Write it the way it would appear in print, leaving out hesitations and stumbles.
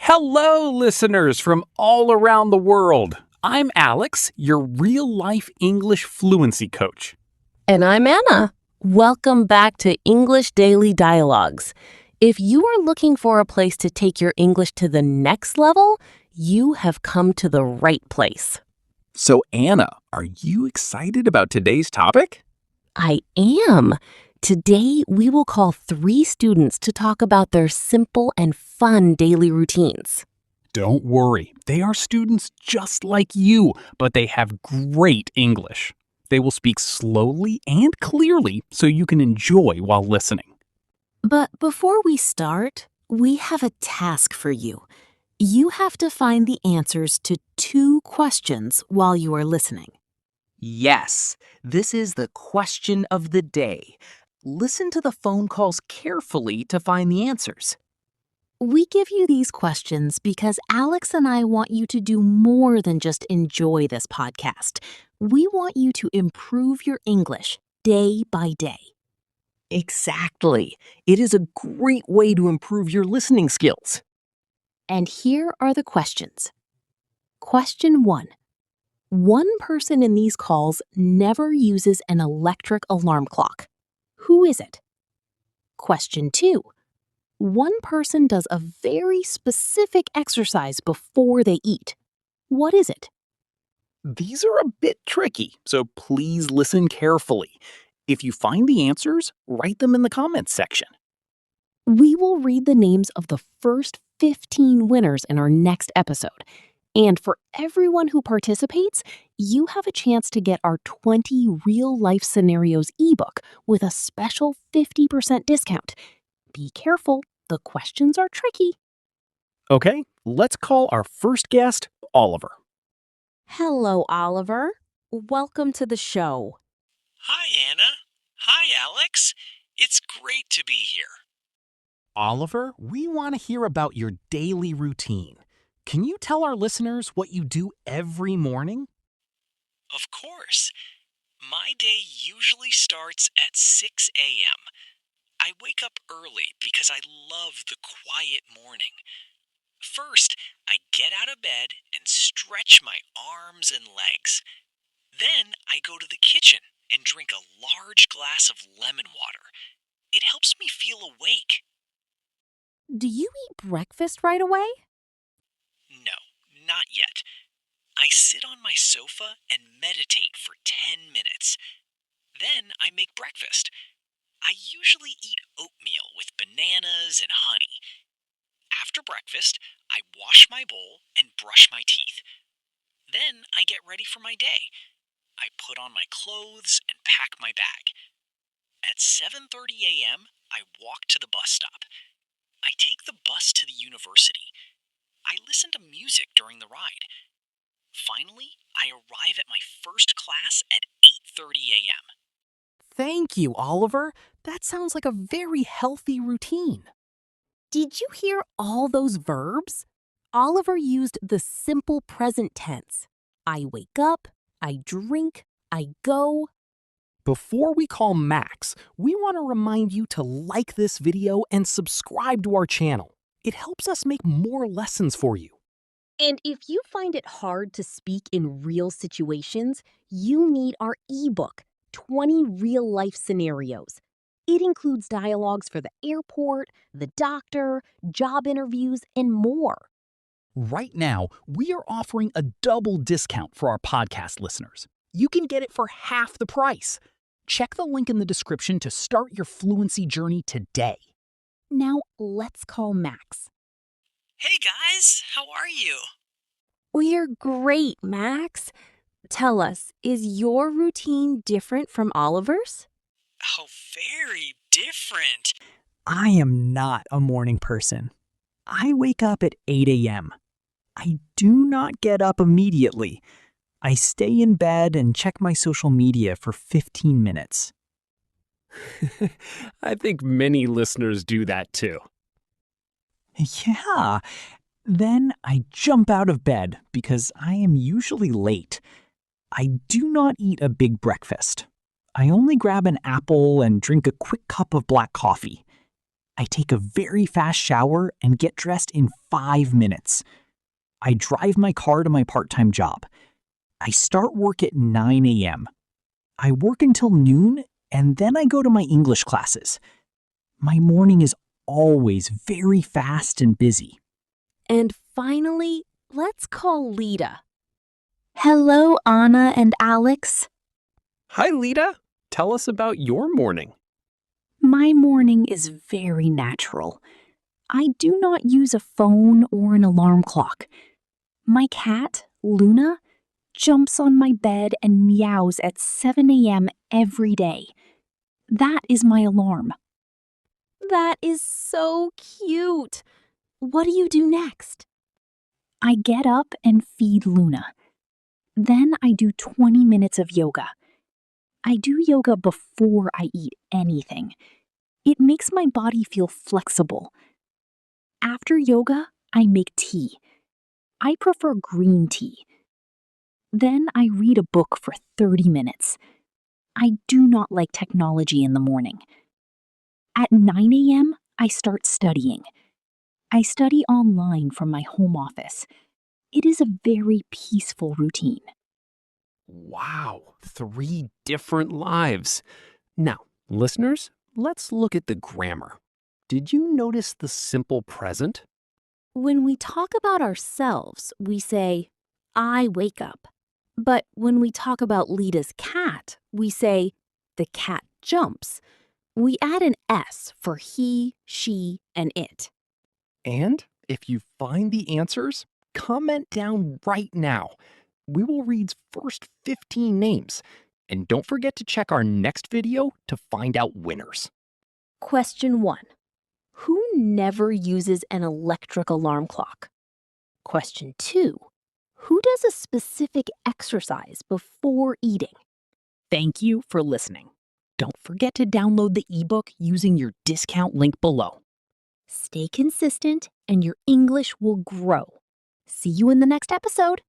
Hello, listeners from all around the world. I'm Alex, your real-life English fluency coach. And I'm Anna. Welcome back to English Daily Dialogues. If you are looking for a place to take your English to the next level, you have come to the right place. So, Anna, are you excited about today's topic? I am. Today, we will call 3 students to talk about their simple and fun daily routines. Don't worry, they are students just like you, but they have great English. They will speak slowly and clearly so you can enjoy while listening. But before we start, we have a task for you. You have to find the answers to 2 questions while you are listening. Yes, this is the question of the day. Listen to the phone calls carefully to find the answers. We give you these questions because Alex and I want you to do more than just enjoy this podcast. We want you to improve your English day by day. Exactly. It is a great way to improve your listening skills. And here are the questions. Question 1. One person in these calls never uses an electric alarm clock. Who is it? Question 2. One person does a very specific exercise before they eat. What is it? These are a bit tricky, so please listen carefully. If you find the answers, write them in the comments section. We will read the names of the first 15 winners in our next episode. And for everyone who participates, you have a chance to get our 20 real-life scenarios ebook with a special 50% discount. Be careful, the questions are tricky. Okay, let's call our first guest, Oliver. Hello, Oliver. Welcome to the show. Hi, Anna. Hi, Alex. It's great to be here. Oliver, we want to hear about your daily routine. Can you tell our listeners what you do every morning? Of course. My day usually starts at 6 a.m. I wake up early because I love the quiet morning. First, I get out of bed and stretch my arms and legs. Then I go to the kitchen and drink a large glass of lemon water. It helps me feel awake. Do you eat breakfast right away? No, not yet. I sit on my sofa and meditate for 10 minutes. Then I make breakfast. I usually eat oatmeal with bananas and honey. After breakfast, I wash my bowl and brush my teeth. Then I get ready for my day. I put on my clothes and pack my bag. At 7:30 a.m., I walk to the bus stop. I take the bus to the university. I listen to music during the ride. Finally, I arrive at my first class at 8:30 a.m. Thank you, Oliver. That sounds like a very healthy routine. Did you hear all those verbs? Oliver used the simple present tense. I wake up, I drink, I go. Before we call Max, we want to remind you to like this video and subscribe to our channel. It helps us make more lessons for you. And if you find it hard to speak in real situations, you need our ebook, 20 real-life scenarios. It includes dialogues for the airport, the doctor, job interviews, and more. Right now, we are offering a double discount for our podcast listeners. You can get it for half the price. Check the link in the description to start your fluency journey today. Now, let's call Max. Hey guys, how are you? We're great, Max. Tell us, is your routine different from Oliver's? Oh, very different. I am not a morning person. I wake up at 8 a.m. I do not get up immediately. I stay in bed and check my social media for 15 minutes. I think many listeners do that too. Yeah. Then I jump out of bed because I am usually late. I do not eat a big breakfast. I only grab an apple and drink a quick cup of black coffee. I take a very fast shower and get dressed in 5 minutes. I drive my car to my part-time job. I start work at 9 a.m. I work until noon, and then I go to my English classes. My morning is always very fast and busy. And finally, let's call Lita. Hello, Anna and Alex. Hi, Lita. Tell us about your morning. My morning is very natural. I do not use a phone or an alarm clock. My cat, Luna, jumps on my bed and meows at 7 a.m. every day. That is my alarm. That is so cute. What do you do next? I get up and feed Luna. Then I do 20 minutes of yoga. I do yoga before I eat anything. It makes my body feel flexible. After yoga, I make tea. I prefer green tea. Then I read a book for 30 minutes. I do not like technology in the morning. At 9 a.m., I start studying. I study online from my home office. It is a very peaceful routine. Wow, 3 different lives. Now, listeners, let's look at the grammar. Did you notice the simple present? When we talk about ourselves, we say, I wake up. But when we talk about Lita's cat, we say, the cat jumps. We add an S for he, she, and it. And if you find the answers, comment down right now. We will read first 15 names. And don't forget to check our next video to find out winners. Question 1. Who never uses an electric alarm clock? Question 2. Who does a specific exercise before eating? Thank you for listening. Don't forget to download the ebook using your discount link below. Stay consistent and your English will grow. See you in the next episode.